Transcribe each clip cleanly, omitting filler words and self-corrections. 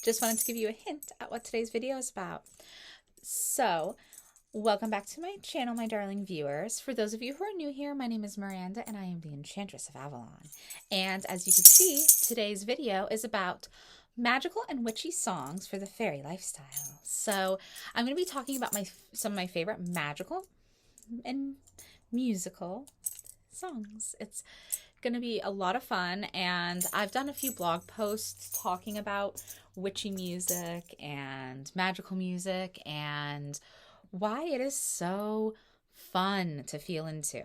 Just wanted to give you a hint at what today's video is about. So, welcome back to my channel, my darling viewers. For those of you who are new here, my name is Miranda and I am the Enchantress of Avalon. And as you can see, today's video is about magical and witchy songs for the fairy lifestyle. So, I'm going to be talking about some of my favorite magical and musical songs. It's going to be a lot of fun, and I've done a few blog posts talking about witchy music and magical music and why it is so fun to feel into,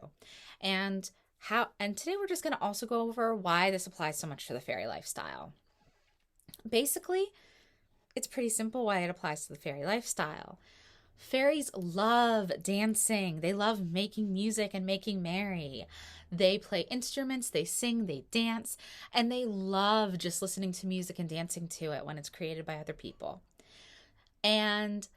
and today we're just going to also go over why this applies so much to the fairy lifestyle. Basically, it's pretty simple why it applies to the fairy lifestyle. Fairies love dancing. They love making music and making merry. They play instruments, they sing, they dance, and they love just listening to music and dancing to it when it's created by other people. And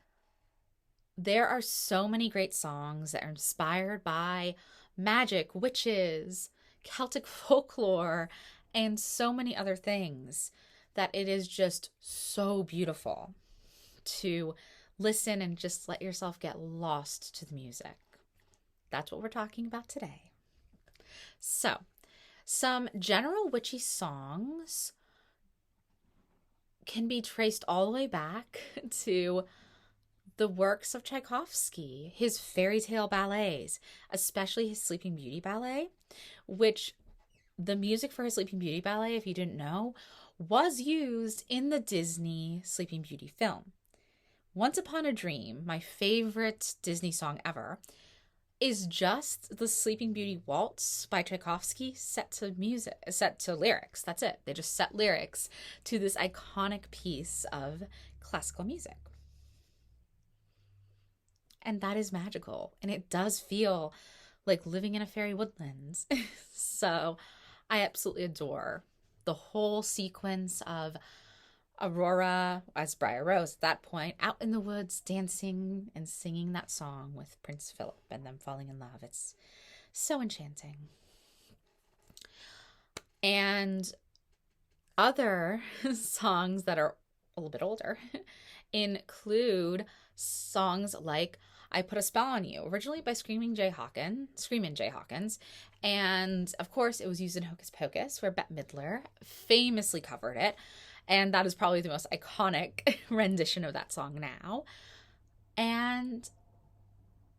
there are so many great songs that are inspired by magic, witches, Celtic folklore, and so many other things that it is just so beautiful to listen and just let yourself get lost to the music. That's what we're talking about today. So, some general witchy songs can be traced all the way back to the works of Tchaikovsky, his fairy tale ballets, especially his Sleeping Beauty ballet, which the music for his Sleeping Beauty ballet, if you didn't know, was used in the Disney Sleeping Beauty film. Once Upon a Dream, my favorite Disney song ever, is just the Sleeping Beauty waltz by Tchaikovsky set to lyrics. That's it. They just set lyrics to this iconic piece of classical music. And that is magical. And it does feel like living in a fairy woodlands. So I absolutely adore the whole sequence of Aurora as Briar Rose at that point, out in the woods dancing and singing that song with Prince Philip and them falling in love. It's so enchanting. And other songs that are a little bit older include songs like I Put a Spell on You, originally by Screamin' Jay Hawkins. And of course, it was used in Hocus Pocus, where Bette Midler famously covered it. And that is probably the most iconic rendition of that song now. And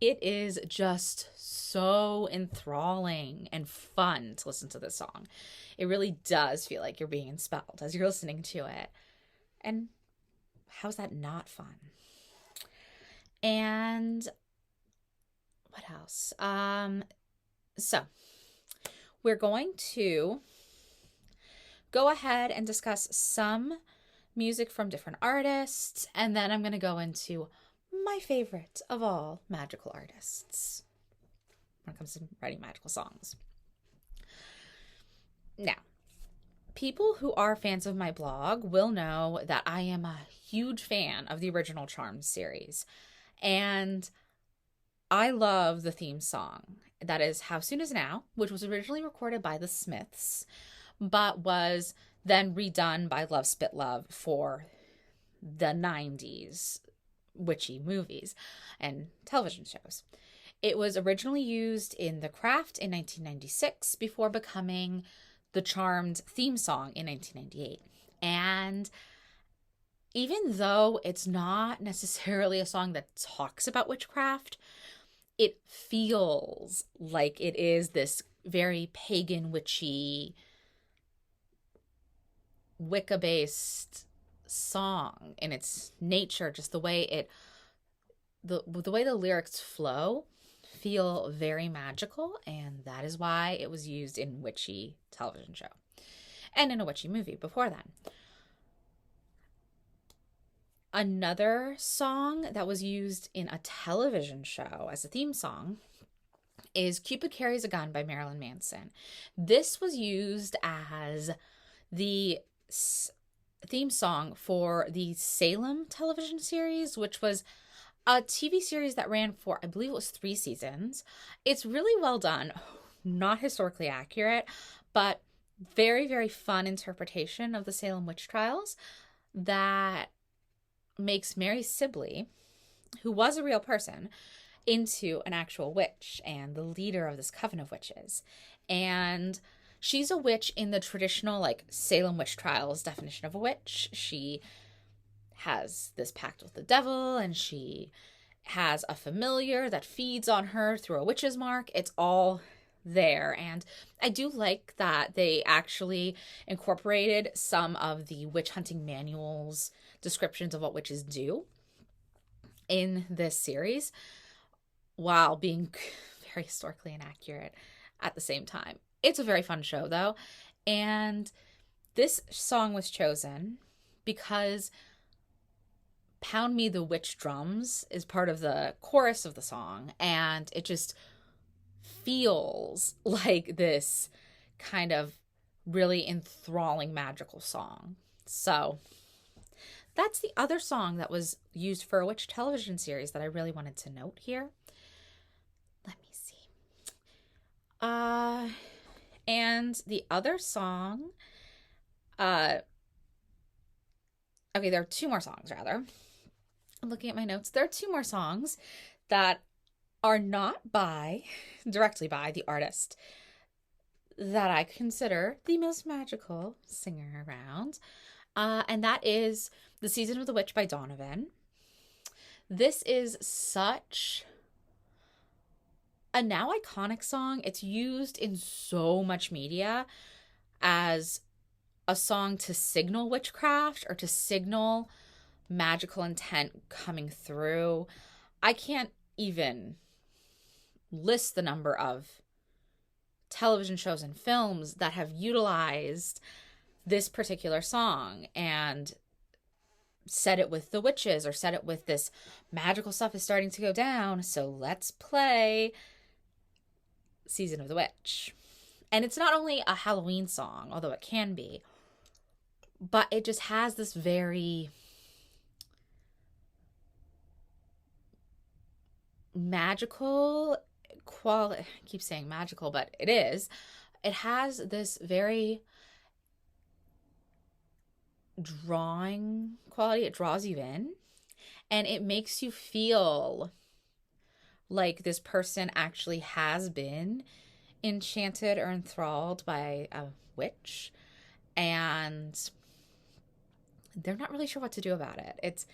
it is just so enthralling and fun to listen to this song. It really does feel like you're being enthralled as you're listening to it. And how's that not fun? And what else? So we're going to go ahead and discuss some music from different artists, and then I'm going to go into my favorite of all magical artists when it comes to writing magical songs. Now, people who are fans of my blog will know that I am a huge fan of the original Charms series, and I love the theme song. That is How Soon Is Now, which was originally recorded by the Smiths, but was then redone by Love Spit Love for the 90s witchy movies and television shows. It was originally used in The Craft in 1996 before becoming the Charmed theme song in 1998. And even though it's not necessarily a song that talks about witchcraft, it feels like it is this very pagan, witchy, Wicca-based song in its nature. Just the way the way the lyrics flow feel very magical, and that is why it was used in witchy television show and in a witchy movie before then. Another song that was used in a television show as a theme song is Cupid Carries a Gun by Marilyn Manson. This was used as the theme song for the Salem television series, which was a TV series that ran for, I believe it was 3 seasons. It's really well done, not historically accurate, but very, very fun interpretation of the Salem witch trials. that makes Mary Sibley, who was a real person, into an actual witch and the leader of this coven of witches. And she's a witch in the traditional, like, Salem witch trials definition of a witch. She has this pact with the devil, and she has a familiar that feeds on her through a witch's mark. It's all there. And I do like that they actually incorporated some of the witch hunting manuals descriptions of what witches do in this series, while being very historically inaccurate at the same time. It's a very fun show, though. And this song was chosen because Pound Me the Witch Drums is part of the chorus of the song, and it just feels like this kind of really enthralling magical song. So that's the other song that was used for a witch television series that I really wanted to note here. Let me see. And the other song, okay, there are two more songs, rather. I'm looking at my notes. There are two more songs that are not directly by the artist that I consider the most magical singer around. And that is The Season of the Witch by Donovan. This is such a now iconic song. It's used in so much media as a song to signal witchcraft or to signal magical intent coming through. I can't even list the number of television shows and films that have utilized this particular song and said it with the witches, or said it with this magical stuff is starting to go down, so let's play Season of the Witch. And it's not only a Halloween song, although it can be, but it just has this very magical quality. I keep saying magical, but it is. It has this very drawing quality. It draws you in, and it makes you feel like this person actually has been enchanted or enthralled by a witch, and they're not really sure what to do about it. It's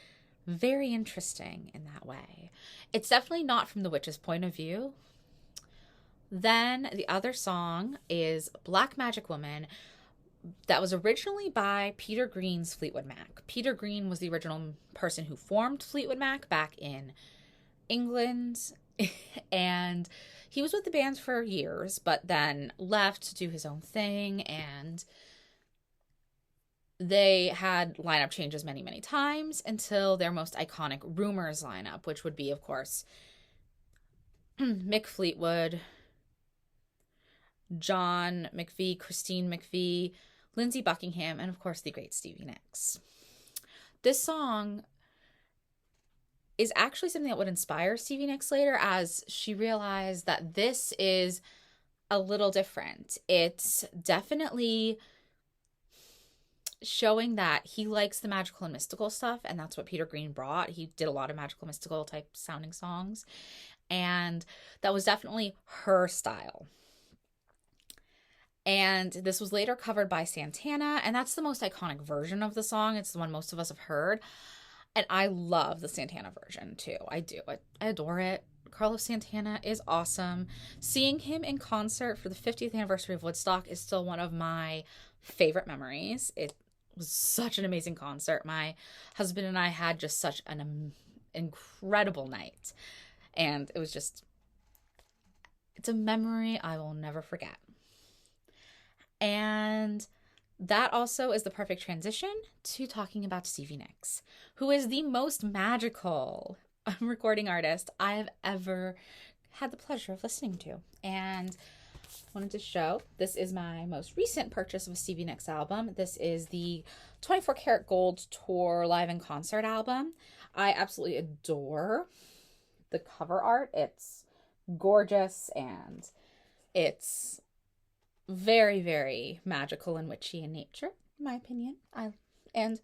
very interesting in that way. It's definitely not from the witch's point of view. Then the other song is Black Magic Woman, that was originally by Peter Green's Fleetwood Mac. Peter Green was the original person who formed Fleetwood Mac back in England, and he was with the band for years, but then left to do his own thing, and they had lineup changes many, many times until their most iconic Rumors lineup, which would be, of course, Mick Fleetwood, John McVie, Christine McVie, Lindsey Buckingham, and of course the great Stevie Nicks. This song is actually something that would inspire Stevie Nicks later, as she realized that this is a little different. It's definitely showing that he likes the magical and mystical stuff, and that's what Peter Green brought. He did a lot of magical, mystical type sounding songs, and that was definitely her style. And this was later covered by Santana, and that's the most iconic version of the song. It's the one most of us have heard, and I love the Santana version too. I do. I adore it. Carlos Santana is awesome. Seeing him in concert for the 50th anniversary of Woodstock is still one of my favorite memories. It was such an amazing concert. My husband and I had just such an incredible night, and it was just, it's a memory I will never forget. And that also is the perfect transition to talking about Stevie Nicks, who is the most magical recording artist I've ever had the pleasure of listening to. And wanted to show, this is my most recent purchase of a Stevie Nicks album. This is the 24 Karat Gold Tour Live in Concert album. I absolutely adore the cover art. It's gorgeous, and it's very, very magical and witchy in nature, in my opinion. And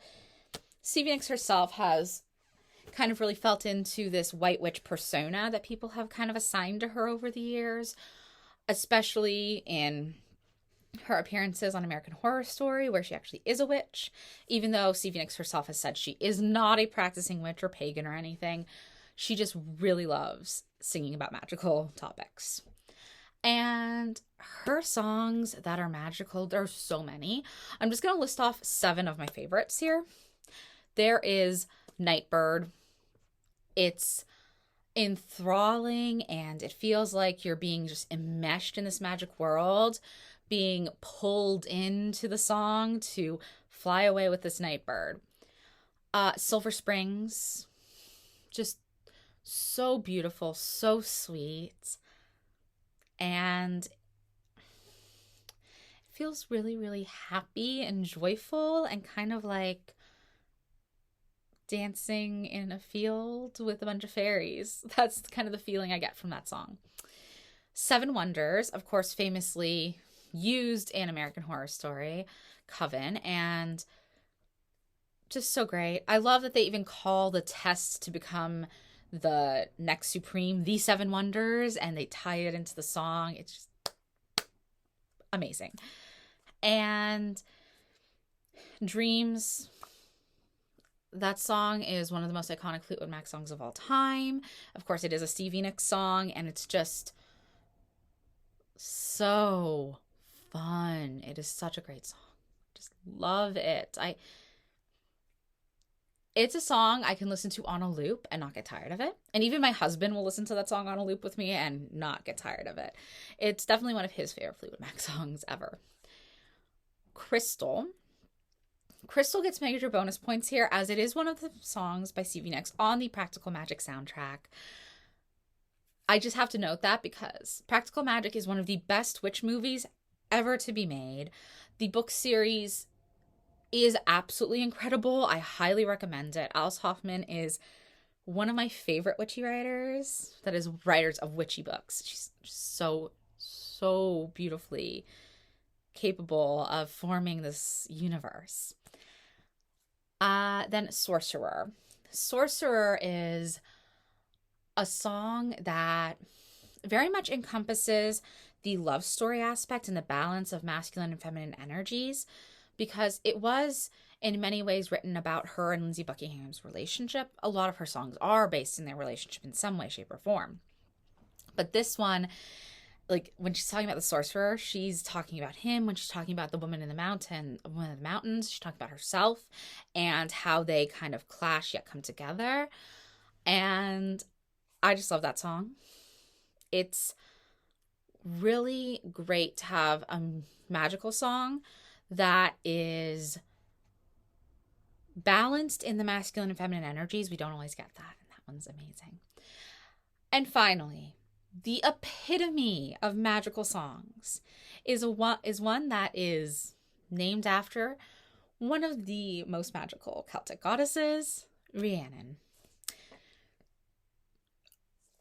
Stevie Nicks herself has kind of really felt into this white witch persona that people have kind of assigned to her over the years, especially in her appearances on American Horror Story, where she actually is a witch, even though Stevie Nicks herself has said she is not a practicing witch or pagan or anything. She just really loves singing about magical topics. And her songs that are magical, there are so many. I'm just going to list off 7 of my favorites here. There is Nightbird. It's enthralling and it feels like you're being just enmeshed in this magic world, being pulled into the song to fly away with this Nightbird. Silver Springs, just so beautiful, so sweet. And it feels really, really happy and joyful and kind of like dancing in a field with a bunch of fairies. That's kind of the feeling I get from that song. Seven Wonders, of course, famously used in American Horror Story, Coven, and just so great. I love that they even call the test to become the next Supreme the 7 Wonders, and they tie it into the song. It's just amazing. And Dreams, that song is one of the most iconic Fleetwood Mac songs of all time. Of course, it is a Stevie Nicks song, and it's just so fun. It is such a great song. Just love it. It's a song I can listen to on a loop and not get tired of it. And even my husband will listen to that song on a loop with me and not get tired of it. It's definitely one of his favorite Fleetwood Mac songs ever. Crystal. Crystal gets major bonus points here as it is one of the songs by Stevie Nicks on the Practical Magic soundtrack. I just have to note that because Practical Magic is one of the best witch movies ever to be made. The book series is absolutely incredible. I highly recommend it. Alice Hoffman is one of my favorite witchy writers, that is, writers of witchy books. She's so beautifully capable of forming this universe. Then Sorcerer. Sorcerer is a song that very much encompasses the love story aspect and the balance of masculine and feminine energies, because it was in many ways written about her and Lindsey Buckingham's relationship. A lot of her songs are based in their relationship in some way, shape, or form. But this one, like when she's talking about the sorcerer, she's talking about him. When she's talking about the woman in the mountains, she's talking about herself and how they kind of clash yet come together. And I just love that song. It's really great to have a magical song that is balanced in the masculine and feminine energies. We don't always get that, and that one's amazing. And finally, the epitome of magical songs is one that is named after one of the most magical Celtic goddesses, Rhiannon.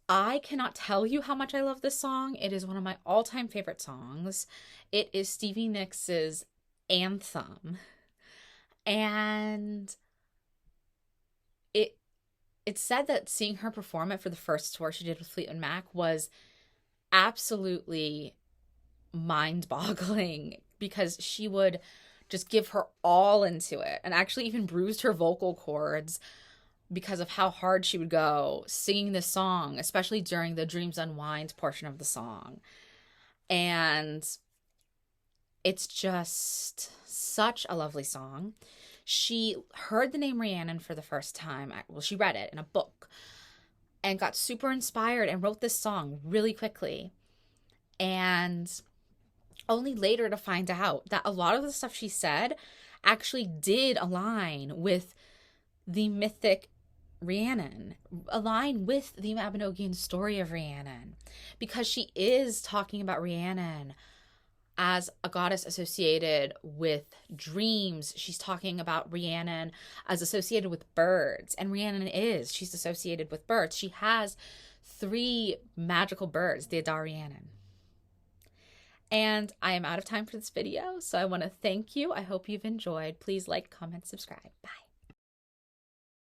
I cannot tell you how much I love this song. It is one of my all-time favorite songs. It is Stevie Nicks's anthem. And it's said that seeing her perform it for the first tour she did with Fleetwood Mac was absolutely mind-boggling, because she would just give her all into it and actually even bruised her vocal cords because of how hard she would go singing this song, especially during the Dreams Unwind portion of the song. And it's just such a lovely song. She heard the name Rhiannon for the first time. She read it in a book and got super inspired and wrote this song really quickly. And only later to find out that a lot of the stuff she said actually did align with the mythic Rhiannon, align with the Mabinogian story of Rhiannon, because she is talking about Rhiannon as a goddess associated with dreams. She's talking about Rhiannon as associated with birds, and Rhiannon she's associated with birds. She has 3 magical birds, the Adar Rhiannon. And I am out of time for this video, so I want to thank you. I hope you've enjoyed. Please like, comment, subscribe. Bye.